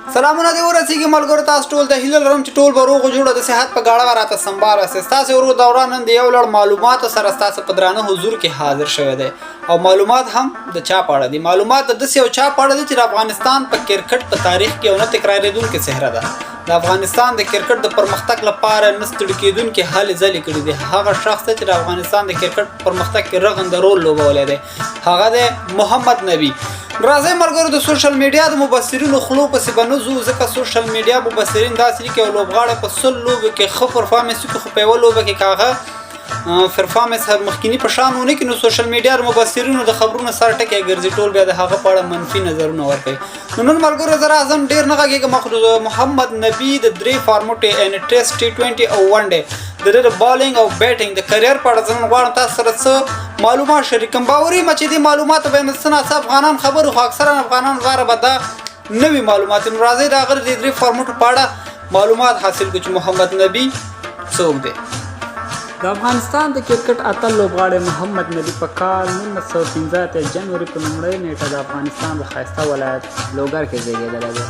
سلامونه دی ورسیږي ملګرو تاسو ټول د هیله لرم چې ټول به روغ جوړه د صحت په غاړه راته سمبال اوسئ. ستاسو ورو دوران نن د یو لړ معلوماتو سره ستاسو په درانه حضور کې حاضر شوی دی او معلومات هم د چا په اړه دي. معلومات د داسې یو چا په اړه دي چې د افغانستان په کرکټ په تاریخ کې یو نه تکرارېدونکې څهره ده. د افغانستان د کرکټ د پرمختګ لپاره نه ستړي کېدونکې هلې ځلې کړي دي. هغه شخص دی چې د افغانستان د کرکټ پرمختګ کې رغنده رول لوبولی دی، هغه دی محمد نبي. راځئ ملګرو د سوشل میډیا د مبصرینو خولو پسې به نه ځو، ځکه سوشل میډیا مبصرین داسې دي چې یو لوبغاړی په 100 لوبو کې ښه پرفارمنس وکړي خو په یوه لوبه کې که هغه پرفارمنس مخکیني په شان ونه کړي نو سوشل میډیا د مبصرینو د خبرونو سر ټکی ګرځي، ټول بیا د هغه په اړه منفي نظرونه ورکوي. نو نن ملګرو زه راځم ډېر نه غږېږم، خو د محمد نبي د 3 فارمټ یعنې ټیسټ T20 او ون ډے د ده د بالینګ او بیټینګ د کریر په اړه زه نن غواړم تاسو سره څه معلومات شریکم. باوري یم چې دې معلوماتو به څه ناڅه افغانان خبرو خو اکثرا افغانان غواړه به دا نوي معلومات. نو راځئ د هغه د 3 فارمټو په اړه معلومات حاصل کړو چې محمد نبي څوک دی. د افغانستان د کرکټ اتل لوبغاړی محمد نبي په کال 1915 جنوري په لومړۍ نیټه د افغانستان د ښایسته ولایت لوګر کې زیږېدلی دی.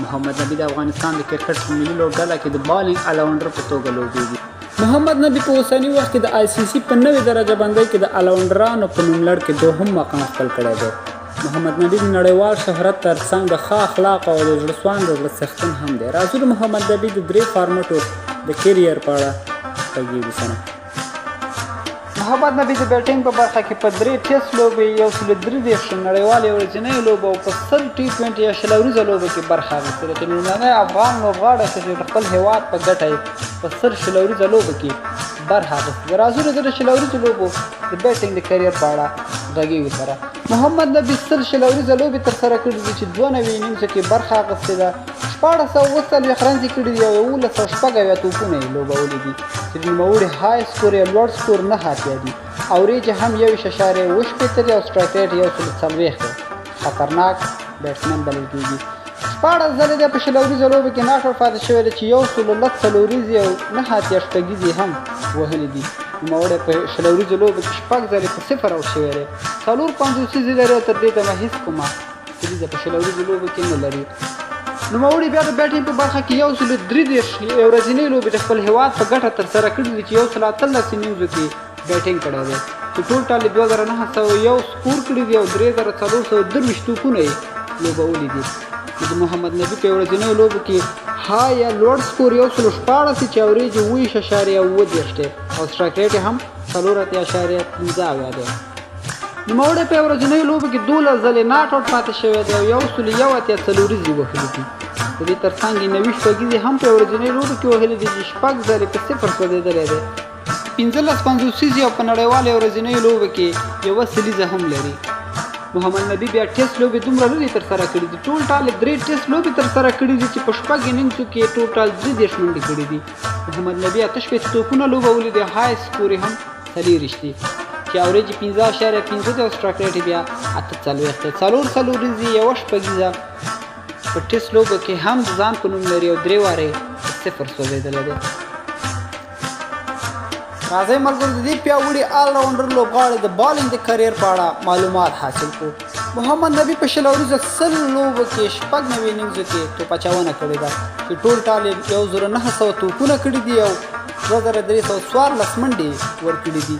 محمد نبي د افغانستان د کرکټ په ملي لوبډله کې د بالینګ الراونډر په توګه لوبېږي. محمد نبي په اوسني وخت کې د ICC په نوې درجه بندۍ کې د الراونډرانو په نوملړ کې دوهم مقام خپل کړی دی. محمد نبي د نړیوال شهرت ترڅنګ د ښه اخلاقو او د زړه سواند زړه څښتن هم دی. راځو د محمد نبي د 3 فارمټو د کیریر په اړه غږېږو سره. محمد نبي د بیټینګ په برخه کې په 3 ټیسټ لوبې، 133 نړیوالې ورځنۍ لوبه او په 100 T20 یا شل اوریزه لوبه کې برخه اخیستې ده چې لومړنی افغان لوبغاړی چې د خپل هیواد په ګټه یې په 100 شل اوریزه لوبه کې برخه اخیستې ده. راځو د شل اوریزو لوبو د بیټینګ د کریر په اړه غږېږو سره. محمد نبي 100 شل اوریزه لوبې ترسره کړي دي چې 92 انینګزو کې برخه اخیستې ده، 1440 رنز یې کړي دي او 1106 توپونه یې لوبولي دي چې د نوموړي های سکور یا لوړ سکور 9 اتیا دي. اوریج هم 1.8 او سټرایک ریټ 140 دی. خطرناک بیټسمن بلل کېږي. 14 ځلې دی په شل اوریزه لوبه کې ناټ آوټ پاتې شوی دی چې 110 اوریزې او 9 اتیا شپږیزې هم وهلي دي. نوموړی په شل اوریزه لوبه کې 6 ځلې په 0 آوټ شوی دی. 450 څیزې لري او تر دې دمه هېڅ کومه سیریزه په شل اوریزه لوبه کې نه لري. نوموړي بیا د بیټینګ په برخه کې 133 ورځنۍ لوبې د خپل هیواد په ګټه ترسره کړي دي چې 113 انینګزو کې بیټینګ کړی دی چې ټول ټال 2901 سکور کړي دي او 3423 توپونه یې لوبولي دي. د محمد نبي په ورځنیو لوبو کې های یا لوړ سکور 114 چې اوریج 20.7 دی او سټرایک ریټ هم 4.15 دی. نوموړی په ورځنیو لوبو کې 12 ځلې ناټ آوټ پاتې شوی دی او 101 ورځې وهلي دي. د دې ترڅنګ یې 90 شپږیزې هم په ورځنیو لوبو کې وهلي دي چې 6 ځلې په 0 سوځېدلی دی. 15 پنځوسیزې او په نړیوالې ورځنیو لوبو کې یوه سلیزه هم لري. محمد نبي بیا ټیسټ لوبې دومره نه دي ترسره کړي دي. ټول ټال 3 ټیسټ لوبې ترسره کړي دي چې په 6 انینګزو کې ټوټال 30 منډې کړي دي. محمد نبي 8 توپونه لوبولي دي، های سکور یې هم 40 دی چې اوریج 15.15 دی او سټرایک ریټ بیا 48 دی. 4 ورځې یوه شپږیزه په ټیسټ لوبه کې هم د ځان په نوم لري او 3 وارې 0 سوځېدلی دی. راځئ ملګرو د دې پیاوړي آلراونډر لوبغاړي د بالینګ د کریر په اړه معلومات حاصل کړو. محمد نبي په شل اوریزه 100 لوبو کې 96 انینګزو کې توپاچونه کړې ده چې ټول ټال 1900 توپونه کړي دي او 2314 منډې ورکړي دي.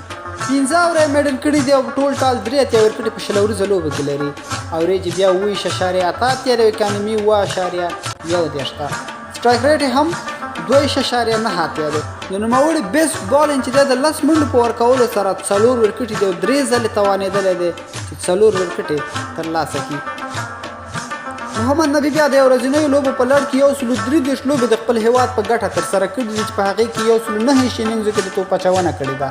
15 اورې میډل کړي دي او ټول ټال 3 اتیا ورکړي په شل اوریزه لوبو کې لري. اوریج بیا 20.8 دی، اکانومي 1.1 سټرایک ریټ هم 2.9 اتیا دی. د نوموړي بیسټ بالینګ چې دی د 10 منډو په ورکولو سره 4 وکټې دي او 3 ځلې توانېدلی دی چې 4 وکټې ترلاسه کړي. محمد نبي بیا د ورځنیو لوبو په لړ کې 133 لوبې د خپل هیواد په ګټه ترسره کړي دي چې په هغې کې 109 انینګزو کې د توپاچونه کړې ده.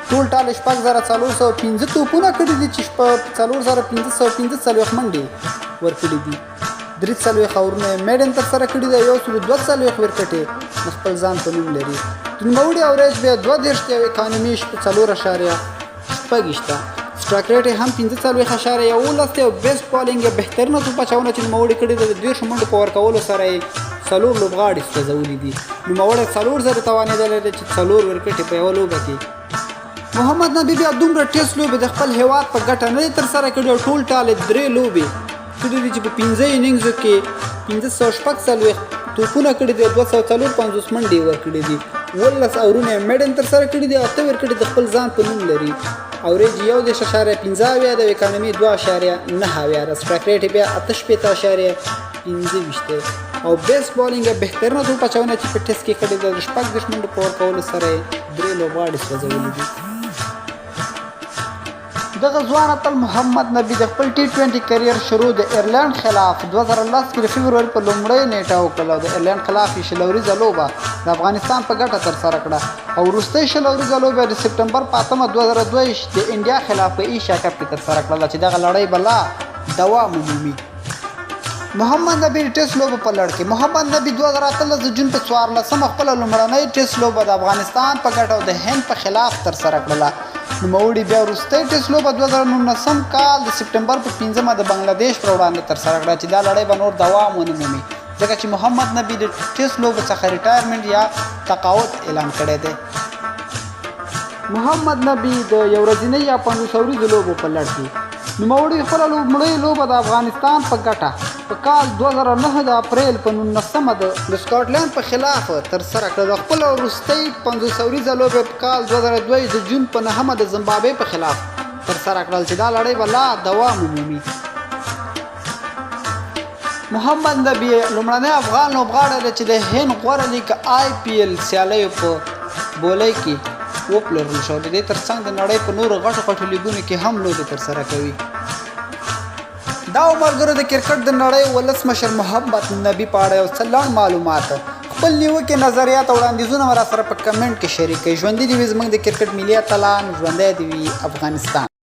ټول ټال 4415 توپونه کړي دي چې 4515 منډې ورکړي دي. 3 اورونه میډن ترسره کړي دي، 142 وکټې د خپل ځان په نوم لري. د نوموړي اوریج بیا 22 او اکانومي 4.6 سټرایک ریټ هم 15.11 او بیسټ بالینګ یې بهترینه توپاچونه چې نوموړي کړي دي د 2 منډو په ورکولو سره یې 4 لوبغاړي سوځولي دي. نوموړی 4 ځلې توانېدلی دی چې 4 وکټې په یوه لوبه کې. محمد نبي بیا دومره ټیسټ لوبې د خپل هیواد په ګټه نه دي ترسره کړي او ټول ټال 3 لوبې کړي دي چې په 15 اننګزو کې 1540 توپونه کړي دي 254 منډې ورکړي دي 11 اورونه میډن تر سره کړي دي 8 ورکړي د خپل ځان په نوم لري اوریج 1.15 د اکانومي 2.9 د سټرایک ریټ بیا 8.25 او بیس بالینګ بهترینه توپ اچونه چې په ټیسټ کې کړي د شپږ منډو په ورکولو سره درې لوبغاړي سوځولي دي دغه ځوان اتل محمد نبی د خپل ټي20 کریر شروع د ایرلند خلاف 2010 کې د فبرवरी په لومړۍ نیټه وکړه د ایرلند خلاف شلوريزه لوبه د افغانستان په ګټه تر سره کړه او وروستۍ شلوريزه لوبه د سپټمبر په 8 2022 د انډیا خلاف په ایشیا کپ کې تر سره کړه چې دغه لړۍ بلا دوام ومومي محمد نبی ټیسټ لوبه په لړ کې محمد نبی 2013 جون په 14 خپل لومړنۍ ټیسټ لوبه د افغانستان په ګټه او د هند په خلاف تر سره کړه نوموړي بیا وروستۍ ټیسټ لوبه 2019 کال د سپټمبر په 15 د بنگلاديش پر وړاندې تر سره کړه چې دا لړۍ به نور دوام ونه مومي ځکه چې محمد نبی د ټیسټ لوبو څخه ریټایرمنټ یا تقاعد اعلان کړی دی محمد نبی د یو ورځنۍ یا 500 ورځې لوبو په لړ کې نوموړي خپل لومړۍ لوبه د افغانستان په ګټه په کال 2009 د اپریل په 19 د سکاټلند په خلاف تر سره کړه خپل وروستۍ 500 ورځې لوبه په کال 2002 د جون په 9 د زیمبابوې په خلاف تر سره کړل چې دا لړۍ بلا دوام ومومي محمد نبی لومړنی افغان لوبغاړی چې د هند غوره لیګ IPL سیالیو په بولۍ کې وپلورل شو د دې ترڅنګ د نړۍ په نورو غټو لیګونو کې هم لوبې تر سره کوي دا عمرګرو د کرکټ د نړۍ ولسمشر محمد نبی په اړه یو څه لنډ معلومات خپل نیوکې نظریات او وړاندیزونه را سره په کمنټ کې شریک کړئ ژوندۍ دې وي زموږ د کرکټ ملي اتلان ژوندی دې وي افغانستان